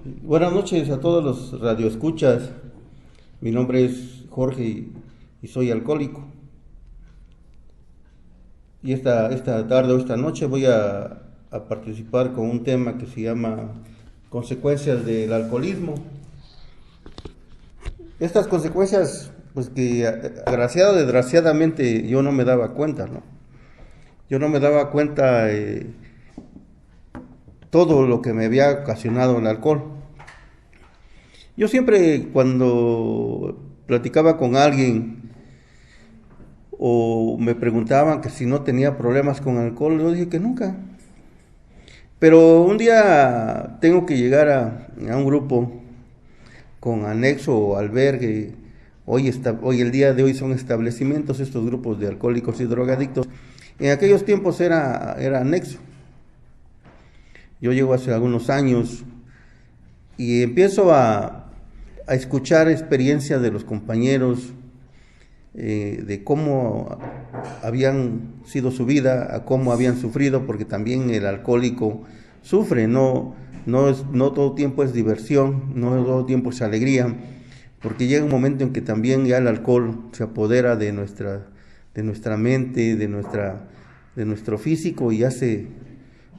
Buenas noches a todos los radioescuchas. Mi nombre es Jorge y soy alcohólico. Y esta tarde o esta noche voy a participar con un tema que se llama consecuencias del alcoholismo. Estas consecuencias, pues que agraciado o desgraciadamente yo no me daba cuenta, ¿no? Yo no me daba cuenta todo lo que me había ocasionado el alcohol. Yo siempre cuando platicaba con alguien o me preguntaban que si no tenía problemas con alcohol, yo dije que nunca. Pero un día tengo que llegar a un grupo con anexo o albergue. Hoy el día de hoy son establecimientos estos grupos de alcohólicos y drogadictos. En aquellos tiempos era anexo. Yo llego hace algunos años y empiezo a escuchar experiencias de los compañeros, de cómo habían sido su vida, a cómo habían sufrido, porque también el alcohólico sufre, no todo tiempo es diversión, no todo tiempo es alegría, porque llega un momento en que también ya el alcohol se apodera de nuestra mente, de nuestro físico y hace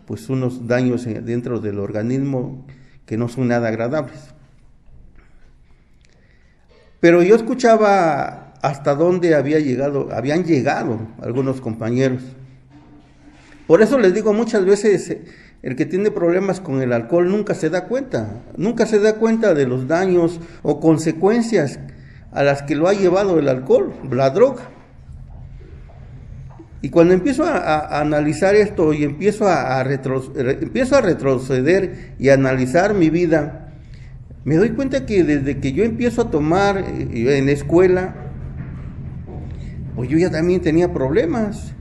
pues unos daños dentro del organismo que no son nada agradables. Pero yo escuchaba hasta dónde habían llegado algunos compañeros. Por eso les digo muchas veces, el que tiene problemas con el alcohol nunca se da cuenta de los daños o consecuencias a las que lo ha llevado el alcohol, la droga. Y cuando empiezo a analizar esto y empiezo a retroceder y a analizar mi vida, me doy cuenta que desde que yo empiezo a tomar en la escuela, pues yo ya también tenía problemas,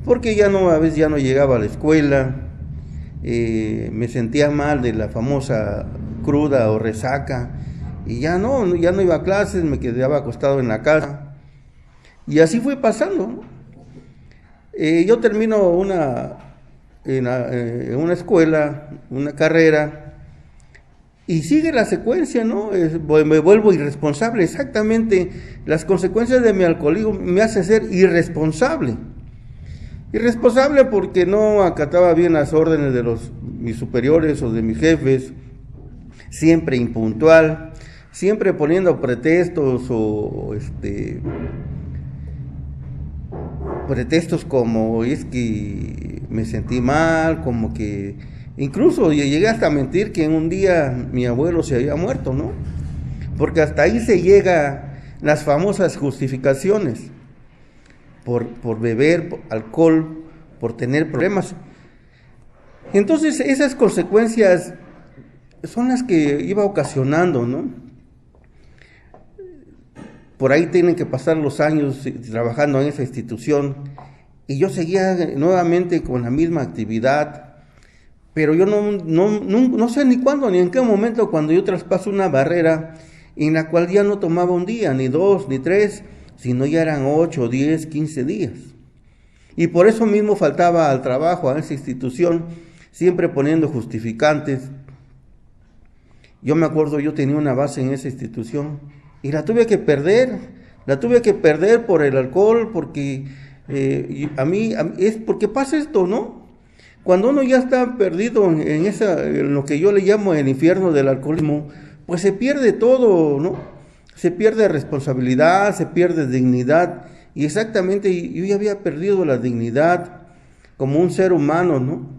porque a veces ya no llegaba a la escuela, me sentía mal de la famosa cruda o resaca, y ya no iba a clases, me quedaba acostado en la casa, y así fue pasando, ¿no? Yo termino en una escuela, una carrera, y sigue la secuencia, ¿no? Me vuelvo irresponsable. Exactamente, las consecuencias de mi alcoholismo me hacen ser irresponsable. Irresponsable porque no acataba bien las órdenes de mis superiores o de mis jefes, siempre impuntual, siempre poniendo pretextos pretextos como es que me sentí mal, como que incluso llegué hasta a mentir que en un día mi abuelo se había muerto, ¿no? Porque hasta ahí se llega las famosas justificaciones por beber alcohol, por tener problemas. Entonces esas consecuencias son las que iba ocasionando, ¿no? Por ahí tienen que pasar los años trabajando en esa institución y yo seguía nuevamente con la misma actividad, pero yo no sé ni cuándo ni en qué momento cuando yo traspaso una barrera en la cual ya no tomaba un día, ni dos, ni tres, sino ya eran 8, 10, 15 días. Y por eso mismo faltaba al trabajo, a esa institución, siempre poniendo justificantes. Yo me acuerdo, yo tenía una base en esa institución y la tuve que perder por el alcohol, porque a mí es porque pasa esto, ¿no? Cuando uno ya está perdido en lo que yo le llamo el infierno del alcoholismo, pues se pierde todo, ¿no? Se pierde responsabilidad, se pierde dignidad, y exactamente yo ya había perdido la dignidad como un ser humano, ¿no?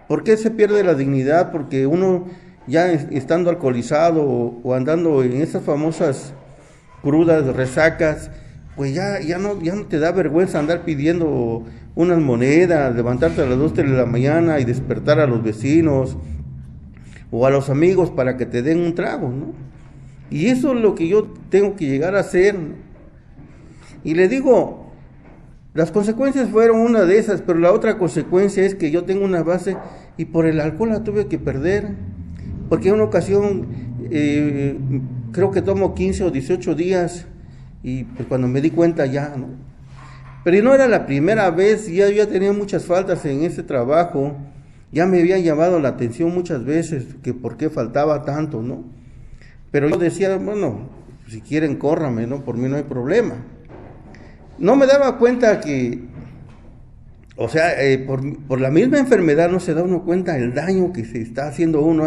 ¿Por qué se pierde la dignidad? Porque uno ya estando alcoholizado o andando en esas famosas crudas, resacas, pues ya no te da vergüenza andar pidiendo unas monedas, levantarte a las 2, 3 de la mañana y despertar a los vecinos o a los amigos para que te den un trago, ¿no? Y eso es lo que yo tengo que llegar a hacer. Y le digo, las consecuencias fueron una de esas, pero la otra consecuencia es que yo tengo una base y por el alcohol la tuve que perder. Porque en una ocasión creo que tomo 15 o 18 días y pues cuando me di cuenta ya, ¿no? Pero no era la primera vez, ya tenía muchas faltas en ese trabajo Ya me había llamado la atención muchas veces que por qué faltaba tanto, ¿no? Pero yo decía, bueno, si quieren córrame, ¿no? Por mí no hay problema. No me daba cuenta que, o sea, por la misma enfermedad no se da uno cuenta del daño que se está haciendo uno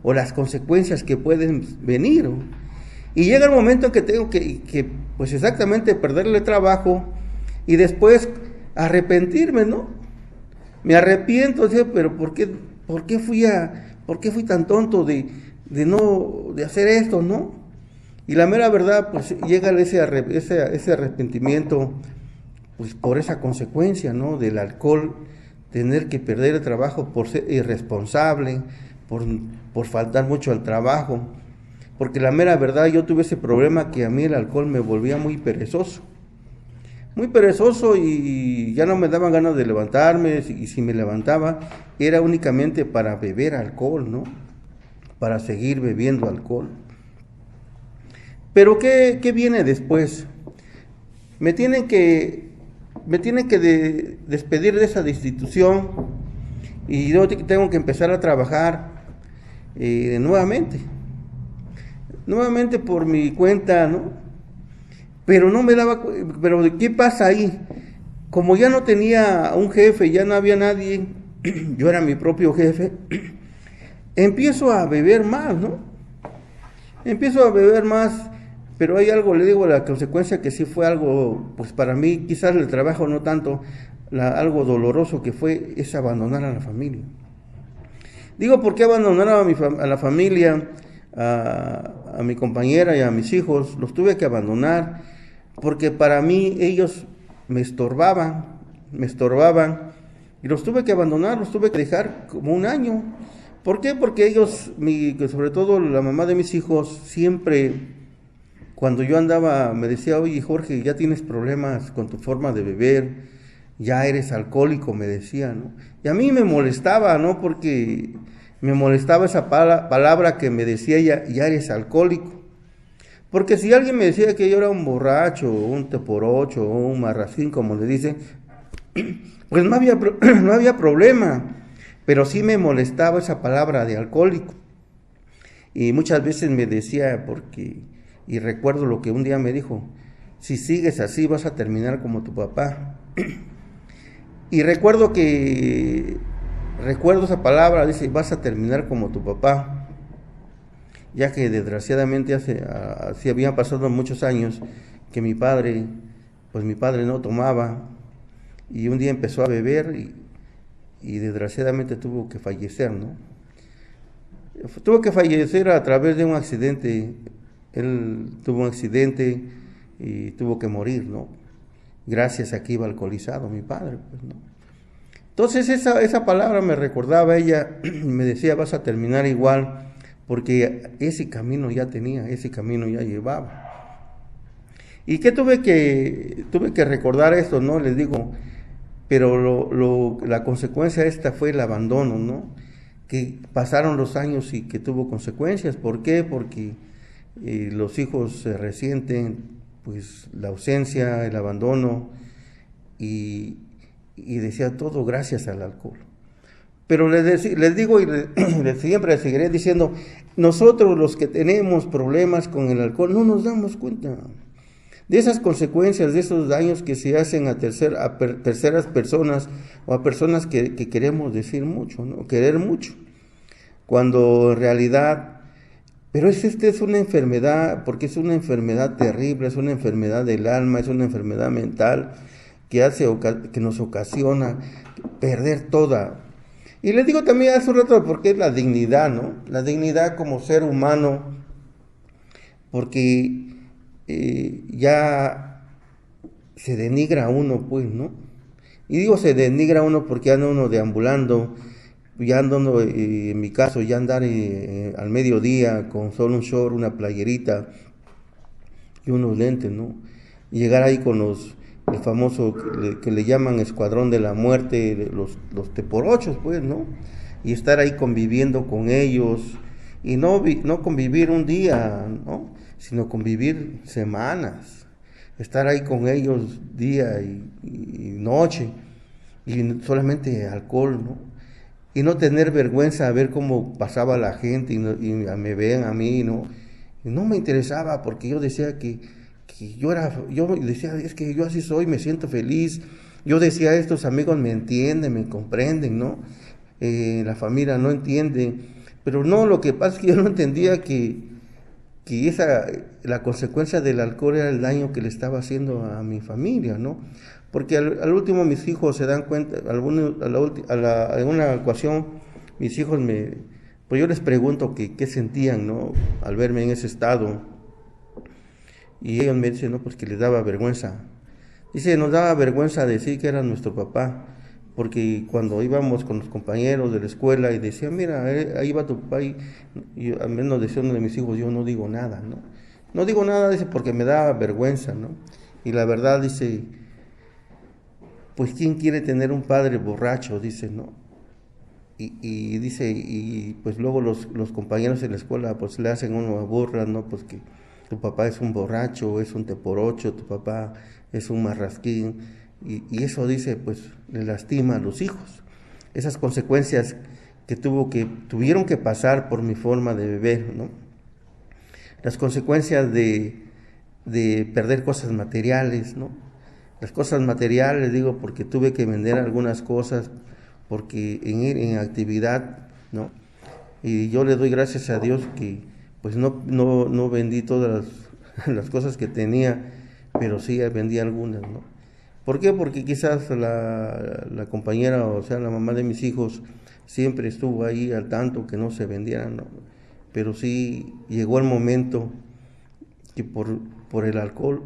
o las consecuencias que pueden venir, ¿no? Y llega el momento en que tengo pues exactamente perderle trabajo y después arrepentirme, ¿no? Me arrepiento, ¿sí? Pero por qué fui tan tonto de hacer esto, ¿no? Y la mera verdad, pues llega ese arrepentimiento, pues por esa consecuencia, ¿no? Del alcohol, tener que perder el trabajo por ser irresponsable, por faltar mucho al trabajo. Porque la mera verdad, yo tuve ese problema que a mí el alcohol me volvía muy perezoso. Muy perezoso y ya no me daban ganas de levantarme, y si me levantaba era únicamente para beber alcohol, ¿no? Para seguir bebiendo alcohol. Pero ¿qué viene después? Me tienen que despedir de esa institución y yo tengo que empezar a trabajar nuevamente por mi cuenta, ¿no? Pero ¿qué pasa ahí? Como ya no tenía un jefe, ya no había nadie, yo era mi propio jefe, empiezo a beber más, ¿no? Empiezo a beber más, pero hay algo, le digo, la consecuencia que sí fue algo, pues para mí, quizás el trabajo no tanto, algo doloroso que fue, es abandonar a la familia. Digo, ¿por qué abandonar a la familia, a mi compañera y a mis hijos? Los tuve que abandonar porque para mí ellos me estorbaban y los tuve que abandonar, los tuve que dejar como un año. ¿Por qué? Porque ellos, sobre todo la mamá de mis hijos, siempre cuando yo andaba me decía, oye Jorge, ya tienes problemas con tu forma de beber, ya eres alcohólico, me decía, ¿no? Y a mí me molestaba, ¿no? Porque me molestaba esa palabra que me decía ella, ya eres alcohólico. Porque si alguien me decía que yo era un borracho, un teporocho, o un marracín, como le dicen, pues no había problema. Pero sí me molestaba esa palabra de alcohólico. Y muchas veces me decía, y recuerdo lo que un día me dijo, si sigues así vas a terminar como tu papá. Y recuerdo esa palabra, dice, vas a terminar como tu papá. Ya que desgraciadamente así habían pasado muchos años que mi padre no tomaba y un día empezó a beber y desgraciadamente tuvo que fallecer, ¿no? Tuvo que fallecer a través de un accidente. Él tuvo un accidente y tuvo que morir, ¿no? Gracias a que iba alcoholizado mi padre, pues, ¿no? Entonces esa palabra me recordaba ella, me decía, vas a terminar igual, porque ese camino ya llevaba. ¿Y qué tuve que recordar esto, no? Les digo, pero la consecuencia esta fue el abandono, ¿no? Que pasaron los años y que tuvo consecuencias. ¿Por qué? Porque los hijos se resienten, pues la ausencia, el abandono, y decía todo gracias al alcohol. Pero les digo y siempre les seguiré diciendo, nosotros los que tenemos problemas con el alcohol no nos damos cuenta de esas consecuencias, de esos daños que se hacen a terceras personas o a personas que queremos decir mucho, ¿no? Querer mucho, cuando en realidad, pero esta es una enfermedad, porque es una enfermedad terrible, es una enfermedad del alma, es una enfermedad mental que nos ocasiona perder toda. Y les digo también hace un rato porque es la dignidad, ¿no? La dignidad como ser humano, porque ya se denigra a uno, pues, ¿no? Y digo se denigra a uno porque anda uno deambulando, ya andando, en mi caso, ya andar al mediodía con solo un short, una playerita y unos lentes, ¿no? Y llegar ahí con el famoso que le llaman escuadrón de la muerte, los teporochos, pues, ¿no? Y estar ahí conviviendo con ellos, y no convivir un día, ¿no? Sino convivir semanas, estar ahí con ellos día y noche, y solamente alcohol, ¿no? y no tener vergüenza a ver cómo pasaba la gente y me vean a mí, ¿no? Y no me interesaba porque yo decía que yo decía, es que yo así soy, me siento feliz. Yo decía, estos amigos me entienden, me comprenden, ¿no? La familia no entiende, pero no, lo que pasa es que yo no entendía que la consecuencia del alcohol era el daño que le estaba haciendo a mi familia, ¿no? Porque al último mis hijos se dan cuenta, en una ocasión mis hijos pues yo les pregunto qué sentían, ¿no? Al verme en ese estado, y ellos me dicen, no, pues que les daba vergüenza. Dice, nos daba vergüenza decir que era nuestro papá, porque cuando íbamos con los compañeros de la escuela y decían, mira, ahí va tu papá, y al menos decía uno de mis hijos, yo no digo nada, ¿no? No digo nada, dice, porque me da vergüenza, ¿no? Y la verdad, dice, pues ¿quién quiere tener un padre borracho? Dice, ¿no? Y dice, y pues luego los compañeros en la escuela pues le hacen uno burla, ¿no? Pues que tu papá es un borracho, es un teporocho, tu papá es un marrasquín, y eso dice, pues le lastima a los hijos. Esas consecuencias que tuvieron que pasar por mi forma de beber, ¿no? Las consecuencias de perder cosas materiales, ¿no? Las cosas materiales, digo, porque tuve que vender algunas cosas, porque en actividad, ¿no? Y yo le doy gracias a Dios que pues no vendí todas las cosas que tenía, pero sí vendí algunas, ¿no? ¿Por qué? Porque quizás la compañera, o sea, la mamá de mis hijos, siempre estuvo ahí al tanto que no se vendieran, ¿no? Pero sí llegó el momento que por el alcohol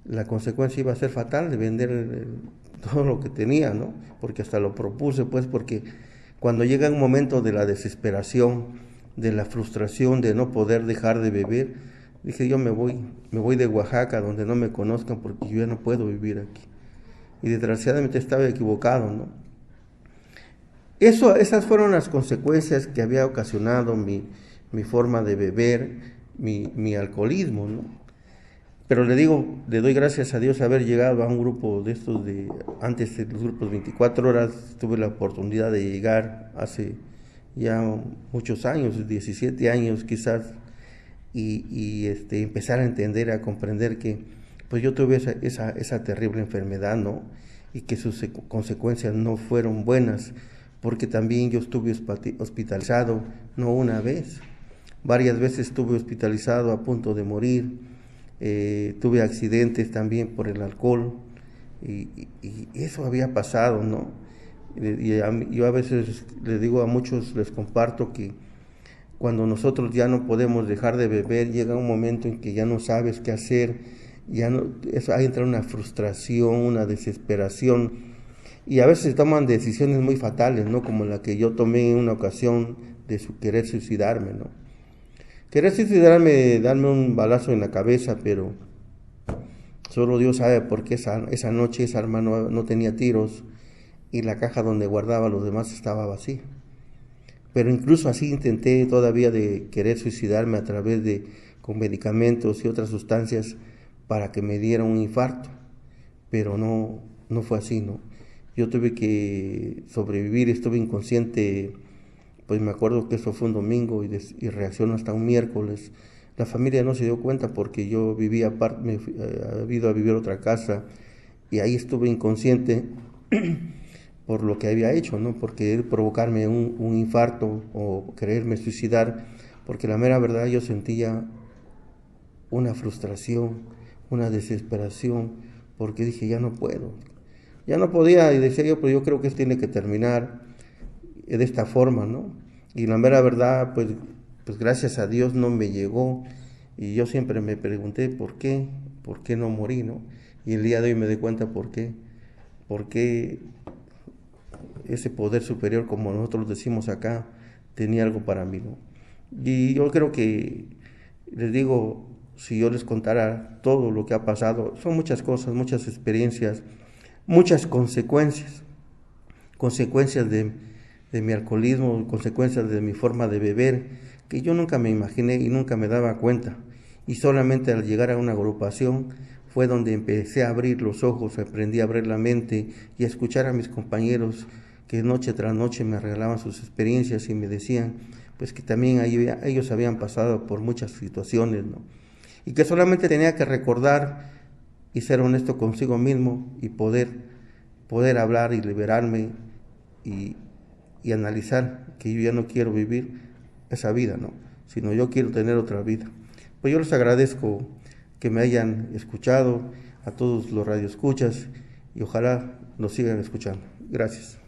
la consecuencia iba a ser fatal de vender todo lo que tenía, ¿no? Porque hasta lo propuse, pues, porque cuando llega un momento de la desesperación, de la frustración de no poder dejar de beber, dije yo me voy de Oaxaca donde no me conozcan porque yo ya no puedo vivir aquí. Y desgraciadamente estaba equivocado, ¿no? Esas fueron las consecuencias que había ocasionado mi forma de beber, mi alcoholismo, ¿no? Pero le doy gracias a Dios haber llegado a un grupo de estos antes de los grupos 24 horas, tuve la oportunidad de llegar hace ya muchos años, 17 años quizás, y empezar a entender, a comprender que pues yo tuve esa terrible enfermedad, ¿no? Y que sus consecuencias no fueron buenas, porque también yo estuve hospitalizado, no una vez, varias veces estuve hospitalizado a punto de morir. Tuve accidentes también por el alcohol, y eso había pasado, ¿no? Yo a veces les digo a muchos, les comparto que cuando nosotros ya no podemos dejar de beber, llega un momento en que ya no sabes qué hacer, ahí entra una frustración, una desesperación, y a veces toman decisiones muy fatales, ¿no? Como la que yo tomé en una ocasión de querer suicidarme, ¿no? Quería suicidarme, darme un balazo en la cabeza, pero solo Dios sabe por qué esa noche esa arma no tenía tiros y la caja donde guardaba los demás estaba vacía. Pero incluso así intenté todavía de querer suicidarme con medicamentos y otras sustancias para que me diera un infarto, pero no fue así, ¿no? Yo tuve que sobrevivir, estuve inconsciente. Pues me acuerdo que eso fue un domingo y reaccionó hasta un miércoles. La familia no se dio cuenta porque yo vivía aparte, me he ido a vivir a otra casa y ahí estuve inconsciente por lo que había hecho, ¿no? Por querer provocarme un infarto o quererme suicidar, porque la mera verdad yo sentía una frustración, una desesperación, porque dije ya no puedo. Ya no podía y decía yo, pero yo creo que esto tiene que terminar de esta forma, ¿no? Y la mera verdad, pues gracias a Dios no me llegó, y yo siempre me pregunté por qué no morí, ¿no? Y el día de hoy me doy cuenta por qué ese poder superior, como nosotros decimos acá, tenía algo para mí, ¿no? Y yo creo que, les digo, si yo les contara todo lo que ha pasado, son muchas cosas, muchas experiencias, muchas consecuencias de mi alcoholismo, consecuencias de mi forma de beber, que yo nunca me imaginé y nunca me daba cuenta. Y solamente al llegar a una agrupación fue donde empecé a abrir los ojos, aprendí a abrir la mente y a escuchar a mis compañeros que noche tras noche me regalaban sus experiencias y me decían pues que también ellos habían pasado por muchas situaciones, ¿no? Y que solamente tenía que recordar y ser honesto consigo mismo y poder hablar y liberarme y, y analizar que yo ya no quiero vivir esa vida, ¿no? Sino yo quiero tener otra vida. Pues yo les agradezco que me hayan escuchado, a todos los radioescuchas, y ojalá nos sigan escuchando. Gracias.